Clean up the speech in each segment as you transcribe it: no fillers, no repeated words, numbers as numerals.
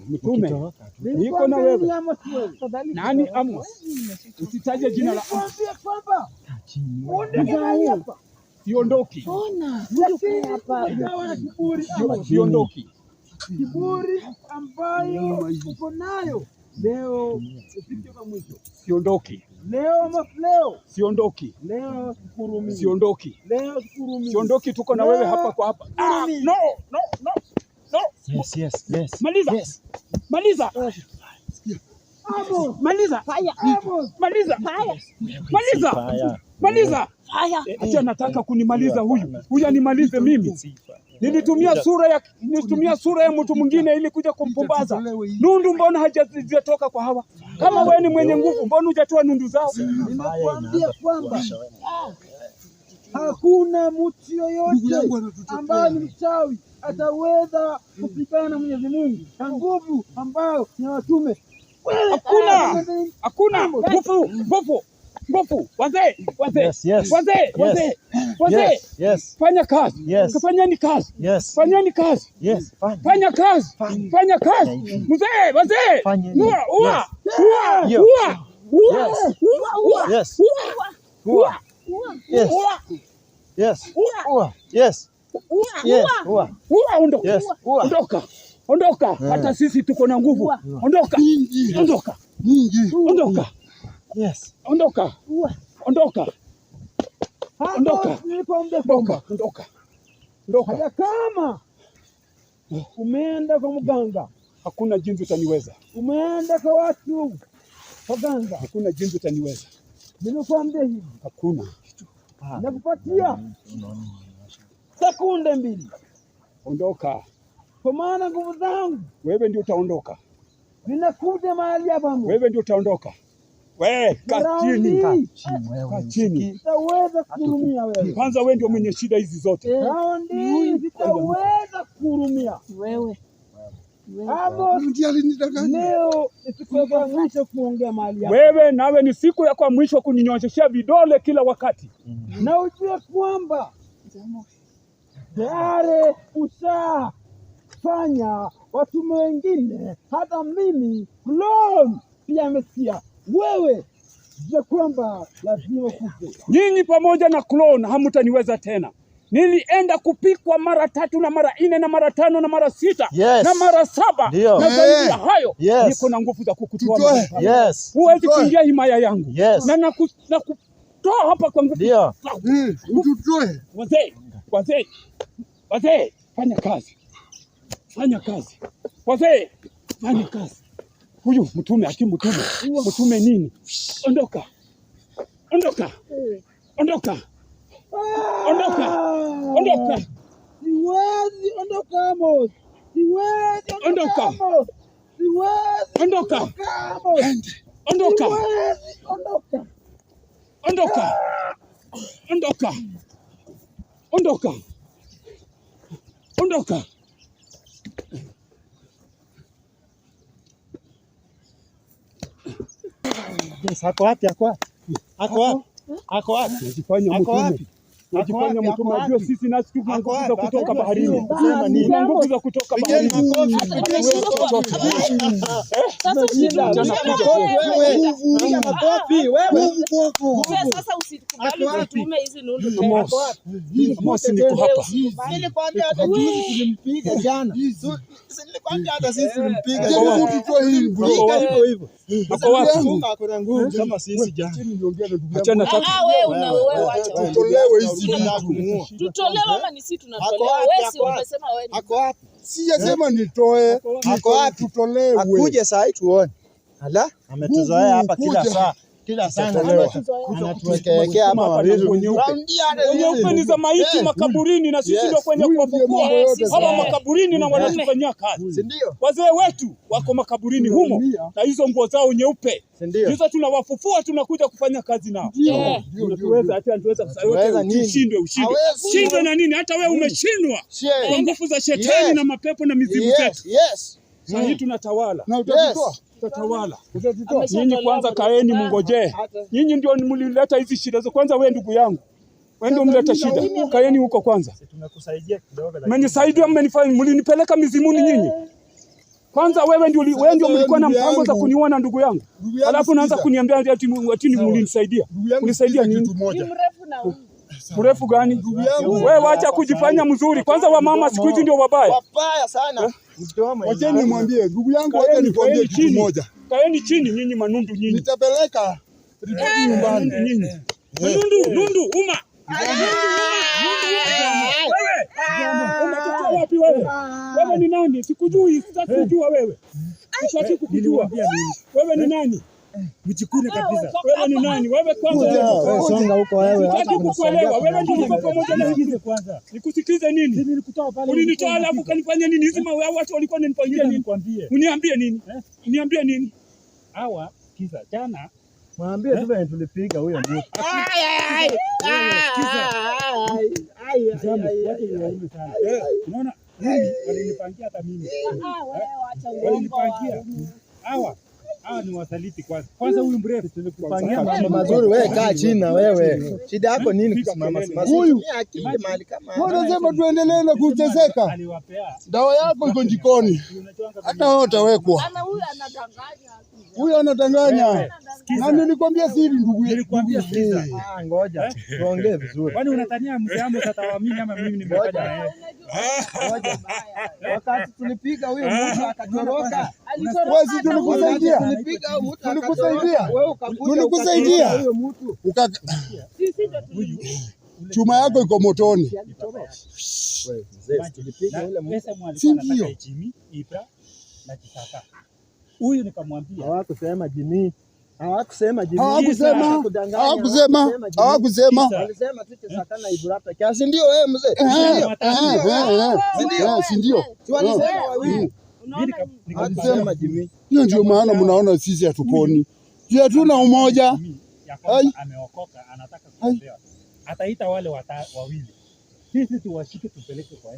Mtume, niko na wewe. Nani Amos? Usitaje jina la Amos. Siondoki. Siondoki. Kiburi ambayo uko nayo leo ifike mwisho. Siondoki. Leo siondoki. Leo sikurumi. Siondoki. Leo sikurumi. Siondoki, tuko na wewe hapa kwa hapa. No. Yes. Maliza. Yes. Maliza. Maliza. Maliza. Acha nataka kunimaliza huyu. Huyu animalize mimi. Nilitumia sura ya mtu mwingine ili kuja kumpumbaza. Nundu mbona hajatoka kwa hawa? Kama wewe ni mwenye nguvu, mbona hujatoa nundu zao? Ninakwambia kwamba hakuna mtu yoyote ambaye ni mchawi ataweza kupigana na Mwenyezi Mungu na nguvu ambayo ni watume. Hakuna nguvu. Wazee. Fanya kazi. Fanyeni kazi. Fanya kazi. Mzee, wazee. Ondoka. Hata sisi tuko na nguvu. Ondoka. Hata kama umeenda kwa mganga, hakuna jinsi utaniweza. Umeenda kwa watu waganga, hakuna jinsi utaniweza. Nimekuambia hivi, hakuna. Nakupatia sekunde 2. Ondoka. Kwa maana nguvu zangu, wewe ndio utaondoka. Ninakuja mahali hapa. Wewe ndio utaondoka. Wewe kaa chini. Sitaweza kuhurumia wewe. Kwanza wewe ndio mwenye shida hizi zote. Sitaweza kuhurumia wewe. Leo ni siku ya mwisho kuongea mahali hapa. Wewe nawe ni siku ya kwa mwisho kuninyosheshia vidole kila wakati. Na ujue kwamba tayari ushafanya watume wengine, hata mimi clone pia amesikia. Wewe jua kwamba lazima kufe. Nyinyi pamoja na clone hamtaniweza tena. Nilienda kupikwa mara 3 na mara 4 na mara 5 na mara 6 na mara 7 na zaidi ya hayo. Niko na nguvu za kukutoa. Huwezi kuingia himaya yangu. Na nakutoa hapa kwa nguvu. Wazee, fanya kazi. Wazee, fanya kazi. Huyu mtume nini? Ondoka. Siwezi ondoka Amos. Ondoka. Yes, ako wapi? Najifanya mtume, najua sisi nasi tuko nguvu za kutoka baharini. Tuna nguvu za kutoka baharini. Sasa usikubali kutume hizi nundu. Mosi niko hapa. Nilikwambia hata juzi tulimpiga jana. Nilikwambia hata sisi tulimpiga jana. Hivyo. Ako wapi? Kuna nguvu kama sisi jana. Achana wewe acha. Tutolewe hizi vitu. Tutolewe ama ni sisi tunatolewa? Wewe si umesema wewe. Ako wapi? Sijasema nitoe. Ako wapi? Tutolewe. Akuje saa hii tuone. Ala, ametuzoea hapa kila saa. Anatuwekea hapa mavitu nyeupe ni za maiti makaburini, na sisi ndio kwenye kuwafukua hawa makaburini na wanatufanyia kazi. Wazee wetu wako makaburini humo na hizo nguo zao nyeupe. Hizo tunawafufua, tunakuja kufanya kazi nao. Tunaweza ushindwe na nini? Hata wewe umeshindwa kwa nguvu za shetani na mapepo na mizimu zetu. Sasa hii tunatawala. Na utatawala. Nyinyi kwanza kaeni mngojee. Nyinyi ndio mlileta hizi shida. Kwanza wewe ndugu yangu, wewe ndio mleta shida. Kaeni huko kwanza. Tunakusaidia kidogo, lakini mmenisaidia, mlinipeleka mizimuni nyinyi. Kwanza wewe ndio mlikuwa na mpango za kuniua na ndugu yangu. Alafu unaanza kuniambia ati mlinisaidia. Unisaidia nini? Ni mrefu na huyu. Mrefu gani? Wewe wacha kujifanya mzuri. Kwanza wamama siku hizi ndio wabaya. Wabaya sana. Wacha nimwambie ndugu yangu, wacha nikwambie kitu moja. Kaeni chini nyinyi manundu nyinyi. Nitapeleka ripoti nyumbani nyinyi. Nundu uma. Wewe. Unatoka wapi wewe? Wewe ni nani? Sikujui, sitakujua wewe. Sitaki kukujua. Wewe ni nani? Mchikune kabisa. Wewe ni nani? Wewe kwanza. Songa huko wewe. Sitaki kukuelewa. Wewe ndio uko pamoja na hizi kwanza. Nikusikize nini? Nilikutoa pale. Ulinitoa alafu kanifanya nini? Hizi watu walikuwa wananipangia nini? Uniambie nini? Uniambie nini? Hawa kisa jana Mwambie tu vile tulipiga huyo mtu. Unaona? Mimi walinipangia hata mimi. Walinipangia. Hawa ni wasaliti kwanza. Kwanza huyu mrefu tulikupangia mambo mazuri, wewe kaa chini na wewe. Shida yako nini kusimama huyu? Wewe unasema tuendelee na kuteseka. Dawa yako iko jikoni. Hata wewe utawekwa. Huyu anadanganya. Na nilikwambia siri ndugu yetu. Nilikwambia siri. Ngoja. Tuongee vizuri. Kwani unatania mzee atawaamini ama mimi nimefanya na yeye? Wakati tulipiga huyo mtu akatoroka. Wewe tulikusaidia. Tulikusaidia. Chuma yako iko motoni. Huyu nikamwambia hawakusema Jimmy. Hawakusema walisema tu Sakana Ibrahim kiasi ndio wewe mzee. Si ndio? Si walisema wawili. Alisema Jimmy. Hiyo ndio maana mnaona sisi hatuponi. Hatuna umoja. Ameokoka anataka kuolewa. Ataita wale wawili. Sisi tuwashike tupeleke kwa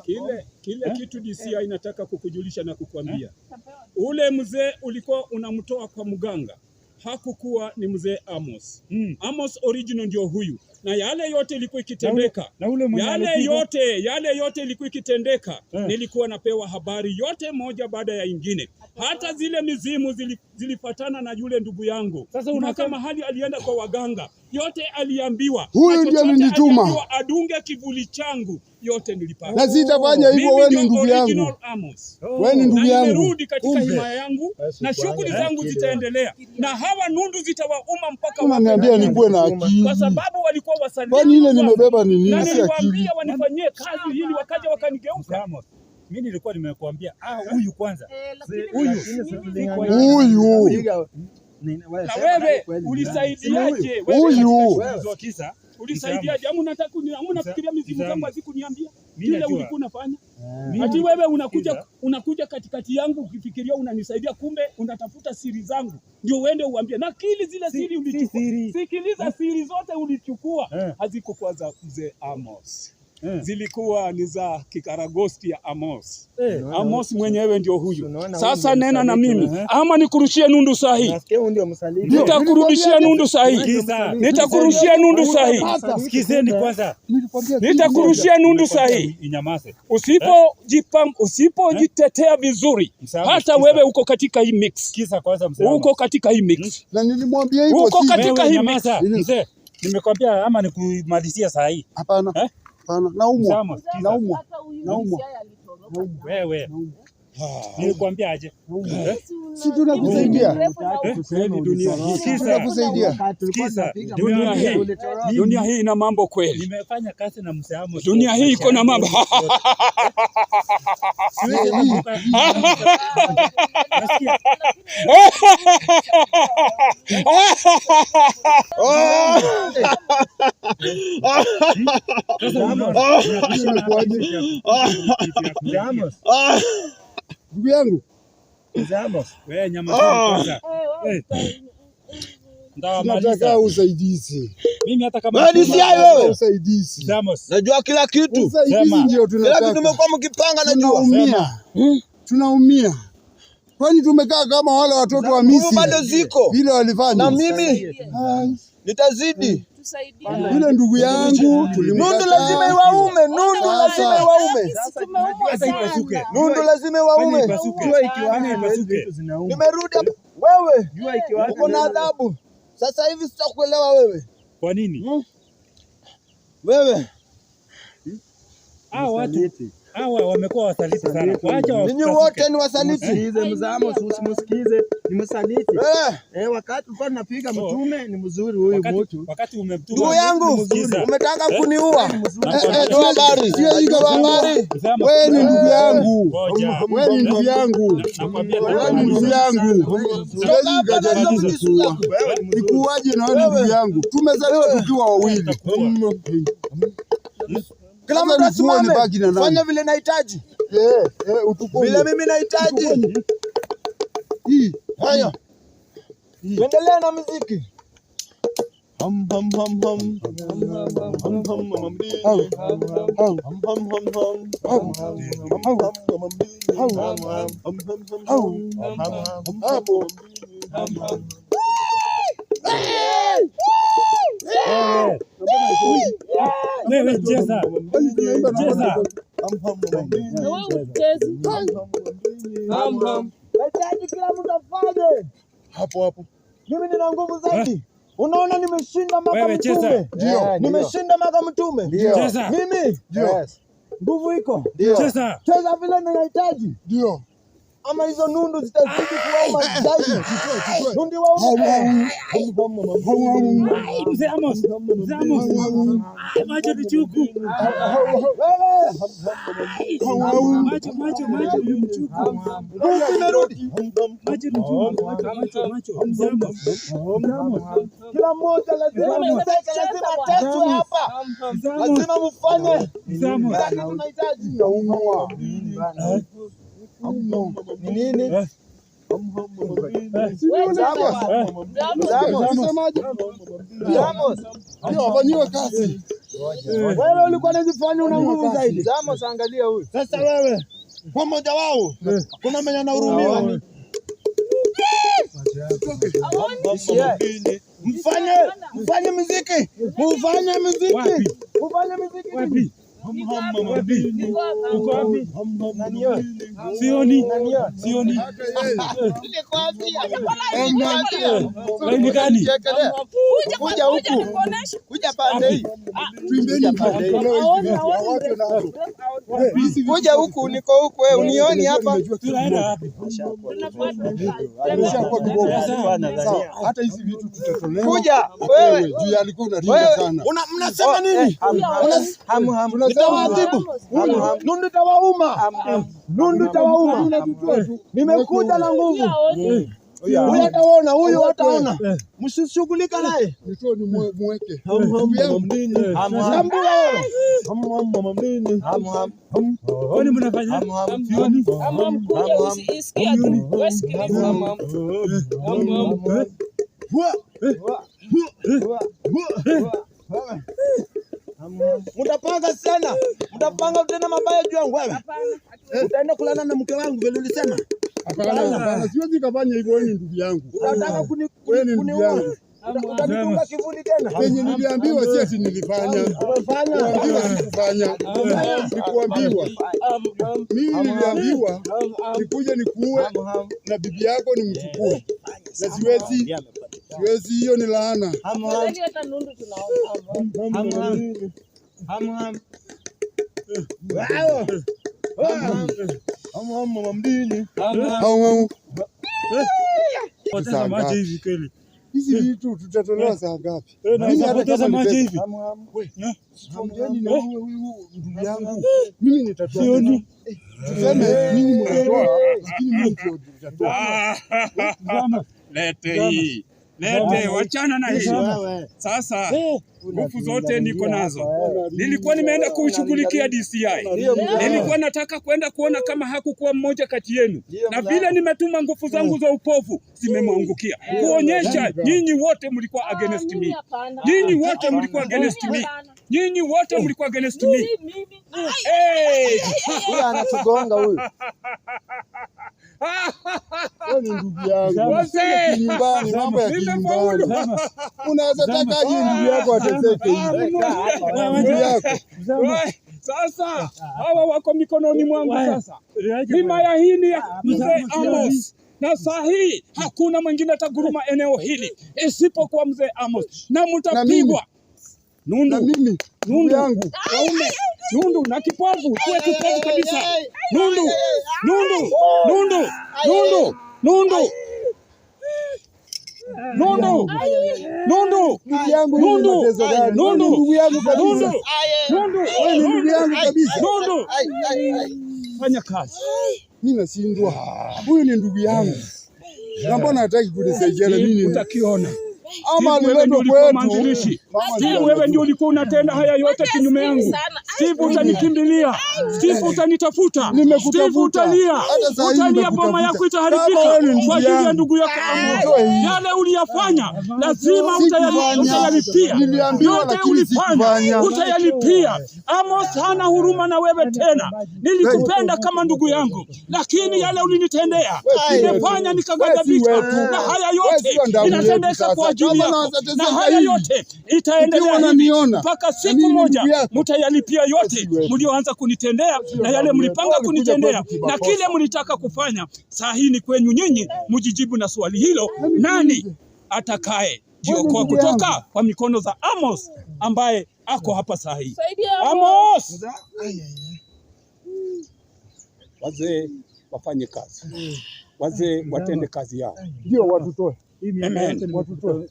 yeye. Kile kitu DCI inataka kukujulisha na kukwambia. Ule mzee ulikuwa unamtoa kwa mganga. Hakukuwa ni mzee Amos. Amos original ndio huyu. Na yale yote ilikuwa ikitendeka. Yale yote ilikuwa ikitendeka. Nilikuwa napewa habari yote moja baada ya ingine. Hata zile mizimu zilifatana na yule ndugu yangu. Sasa unaka mahali alienda kwa waganga. Yote aliambiwa. Huyu ndiye alinituma. Adunge kivuli changu. Yote nilipata. Na sitafanya hivyo, wewe ni ndugu yangu. Wewe ni ndugu yangu. Nimerudi katika himaya yangu na shughuli zangu zitaendelea. Na hawa nundu zitawauma mpaka unaniambia nikuwe na akili. Kwa sababu walikuwa wasaliti. Kwani ile nimebeba ni nini? Na niliwaambia wanifanyie kazi hili wakaja wakanigeuka. Mimi nilikuwa nimekuambia huyu kwanza. Huyu. Na wewe ulisaidiaje? Huyu. Ulisaidiaje? Hamna fikiria mizimu zangu hazikuniambia. Kile ulikuwa unafanya. Ati wewe unakuja katikati yangu ukifikiria unanisaidia, kumbe unatafuta siri zangu. Ndio uende uambie. Na kile zile siri ulichukua. Sikiliza, siri zote ulichukua hazikuwa za mzee Amos. Zilikuwa ni za kikaragosti ya Amos. Amos mwenyewe ndio huyu. Sasa nena na mimi ama nikurushie nundu sahi. Nitakurudishia nundu sahi. Nitakurushia nundu sahi. Sikizeni kwanza. Nitakurushia nundu sahi. Inyamaze. Usipojitetea vizuri, hata wewe uko katika hii mix. Sikiza kwanza mzee. Uko katika hii mix. Na nilimwambia hivyo. Uko katika hii mix. Mzee, nimekwambia ama nikumalizia saa hii. Hapana. Naumwa. Wewe. Nilikwambia aje? Si tunakusaidia. Dunia hii ina mambo kweli. Nimefanya kazi na mzee Amos. Dunia hii iko na mambo. Ndugu yangu. Wewe nyama kwanza. Nataka usaidizi. Mimi hata kama wewe usaidizi. Najua kila kitu. Usaidizi ndio tunataka. Kila kitu tumekuwa mkipanga najua. Tunaumia. Kwani tumekaa kama wale watoto wa Misri. Bado ziko. Vile walifanya. Na mimi nitazidi. tusaidie. Yule ndugu yangu Nundu lazima iwaume, Nundu lazima iwaume. Nundu lazima iwaume. Nimerudi hapa. Wewe uko na adhabu. Sasa hivi sitakuelewa wewe. Kwa nini? Wewe. Hao watu hawa wamekuwa wasaliti sana. Waacha wa. Ninyi wote ni wasaliti. Msikize mzamo, usimsikize. Ni msaliti. Wakati ulikuwa unapiga mtume ni mzuri huyu mtu. Wakati umemtuma. Ndugu yangu, umetaka kuniua. Ndio habari. Sio hiyo habari. Wewe ni ndugu yangu. Wewe ni ndugu yangu. Wewe ni ndugu yangu. Siwezi kujaribu kukuua. Nikuaje na wewe ndugu yangu? Tumezaliwa tukiwa wawili. Kila mtu asimame. Fanya vile nahitaji. Vile mimi nahitaji. Haya. Tuendelee na muziki. Hum hum hum hum. Hum hum hum hum. Wewe cheza. Nahitaji kila mtu afanye. Hapo. Mimi nina nguvu zaidi. Unaona nimeshinda maka mtume. Nimeshinda maka mtume. Cheza. Mimi. Nguvu iko. Cheza. Cheza vile ninahitaji. Ndio. Ama hizo nundu zitazidi kuwauma zaidi. Nundi wauma. Mzee Amos. Macho ni chuku. Wewe. Macho ni mchuku. Nguvu imerudi. Macho ni chuku. Mzee Amos. Kila mmoja lazima ateswe hapa. Lazima mfanye. Kila kitu tunahitaji. Ni nini? Wafanyiwe kazi. Wewe ulikuwa unajifanya una nguvu zaidi. Zamos, angalia huyu. Sasa wewe kwa mmoja wao kuna mwenye anahurumiwa. Mfanye muziki. Mfanye muziki. Wapi? Uko wapi? Sioni. Ni gani? Kuja huku. Kuja pande hii. Kuja huku, niko huku wewe unioni hapa? Tunaenda wapi? Hata hizi vitu tutatolewa. Kuja wewe. Juu alikuwa unaringa sana. Mnasema nini? Nitawaadhibu. Nundu tawauma. Nimekuja na nguvu. Huyu ataona, huyu ataona. Msishughulika naye. Nitoni muweke. Oni mnafanya? Sioni. Usisikia tu. Wesikiliza. Mtapanga sana. Mtapanga tena mabaya juu yangu wewe. Utaenda kulala na mke wangu vile ulisema. Hapana, siwezi kufanya hivyo. Wewe ni ndugu yangu. Unataka kuniua. Utanitunga kivuli tena. Penye niliambiwa si ati nilifanya. Kuambiwa sikufanya. Nikuambiwa. Mimi niliambiwa nikuje nikuue na bibi yako nimchukue. Na siwezi, hiyo ni laana. Hata nundu tunaona. Hizi vitu tutatolewa saa ngapi? Mimi hata maji hivi. Mjeni na huyu ndugu yangu. Mimi nitatoa. Sioni. Tuseme mimi mnatoa, lakini mimi ndio nitatoa. Lete hii. Wachana na hii. Sasa nguvu zote niko nazo. Nilikuwa nimeenda kushughulikia DCI. Nilikuwa nataka kwenda kuona kama hakukuwa mmoja kati yenu, na vile nimetuma nguvu zangu za upofu zimemwangukia, kuonyesha nyinyi wote mlikuwa against me. Nyinyi wote mlikuwa against me. Huyu anatugonga huyu. Wewe ni ndugu yangu. Wazee, Nyumbani, mambo ya nyumbani. Unaweza taka ndugu yako ateseke hivi. Ndugu yako. Sasa hawa wako mikononi mwangu sasa. Himaya hii ni ya mzee Amos. Na saa hii hakuna mwingine ataguruma eneo hili isipokuwa mzee Amos. Na mtapigwa. Nundu. Na mimi ndugu yangu. Waume. Nundu na kipofu. Tuwe kipofu kabisa. Nundu. Nundu. Nundu. Nundu. Nundu. Nundu. Nundu. Ndugu yangu Nundu. Nundu. Ndugu yangu kabisa. Nundu. Wewe ni ndugu yangu kabisa. Nundu. Fanya kazi. Mimi nashindwa. Huyu ni ndugu yangu. Na mbona hataki kunisaidia mimi? Utakiona. Ama aliletwa kwetu. Steve, wewe ndio ulikuwa unatenda haya yote kinyume yangu. Steve, utanikimbilia. Steve, utanitafuta. Steve, utalia. Utalia, boma yako itaharibika kwa ajili ya ndugu yako Amos. Yale uliyafanya lazima utayalipia. Yote ulifanya utayalipia. Amos hana huruma na wewe tena. Nilikupenda kama ndugu yangu, lakini yale ulinitendea nimefanya nikaghadhabika, na haya yote inatendeka kwa ajili yako, na haya yote itaendelea hivi mpaka siku moja mtayalipia yote mlioanza kunitendea na yale mlipanga kunitendea na kile mlitaka kufanya. Saa hii ni kwenyu nyinyi mjijibu na swali hilo, nani atakaye jiokoa kutoka kwa mikono za Amos ambaye ako hapa saa hii? Amos! Wazee wafanye kazi, wazee watende kazi yao, ndio watutoe. Amen. Watutoe.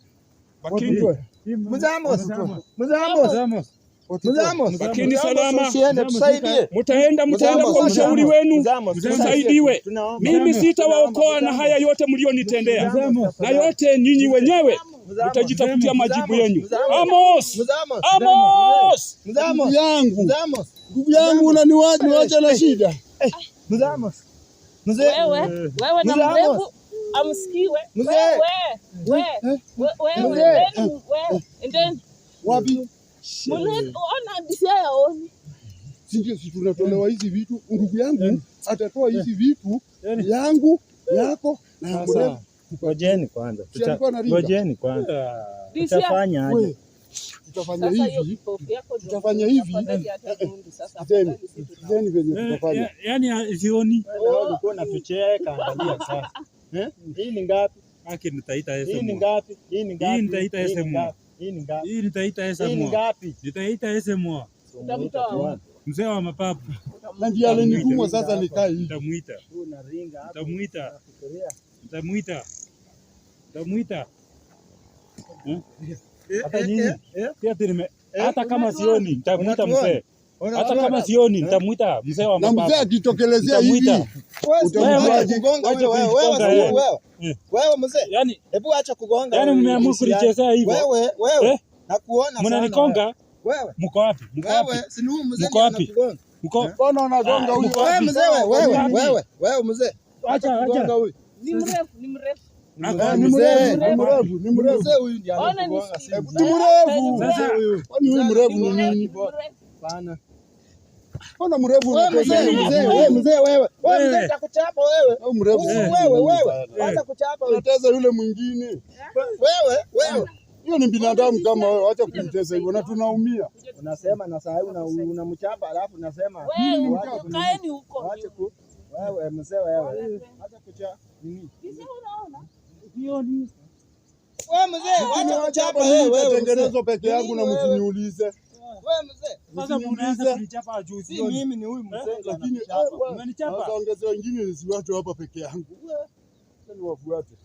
Lakini salama, mtaenda kwa mshauri wenu msaidiwe. Mimi sitawaokoa na haya yote mlionitendea, na yote nyinyi wenyewe mtajitafutia majibu yenu. Amos! Amos! Ndugu yangu unaniwacha na shida. Wewe na mrefu amsikiwe. Wewe endeni. Wapi? Ona disia yaoni. Sisi tunatolewa hizi vitu, ndugu yangu atatoa hizi vitu yangu, yako na yangu. Ngojeni kwanza. Ngojeni kwanza. Tutafanya aje? Tutafanya hivi. Tutafanya hivi. Tena venye tutafanya. Yaani zioni. Ulikuwa unatucheka, angalia sasa. Hii ni ngapi? Haki nitaita SMS. Hii ni ngapi? Hii ni ngapi? Hii nitaita SMS. Hii ni ngapi? Hii nitaita SMS. Hii ni ngapi? Nitaita SMS. Utamtoa mzee wa mapapu. Na ndiye alinikumwa sasa nikae hivi. Nitamuita. Nitamuita. Nitamuita. Hata nyinyi. Hata kama sioni nitamuita mzee. Hata kama sioni nitamuita mzee wa mapapu. Na mzee akitokelezea hivi. Wewe mzee. Yaani hebu acha kugonga. Yaani mmeamua kunichezea hivyo. Wewe nakuona sana. Mnanikonga? Wewe. Mko wapi? Wewe si huyu mzee anakugonga. Mbona unagonga huyu? Wewe mzee wewe mzee. Acha huyu. Ni mrefu. Ni mrefu. Mzee huyu ndiye anakugonga. Ni mrefu. Sasa kwani huyu mrefu ni nini? Bana. Mbona mrefu unacheza mzee wewe nitakuchapa wewe. Au mrefu wewe. Acha kuchapa unateza yule mwingine. Wewe. Hiyo ni binadamu kama wewe, acha kumtesa hivyo na tunaumia. Unasema na saa unamchapa alafu unasema wewe kaeni huko. Acha ku wewe mzee wewe. Acha kuchapa nini? Sisi unaona? Hiyo ni wewe mzee, acha kuchapa wewe. Tengenezo peke yangu na msiniulize. Wewe mzee. Sasa mnaanza kunichapa juu. Si mimi ni huyu mzee lakini umenichapa. Sasa ongeza wengine nisiwache hapa peke yangu. Wewe wafuate.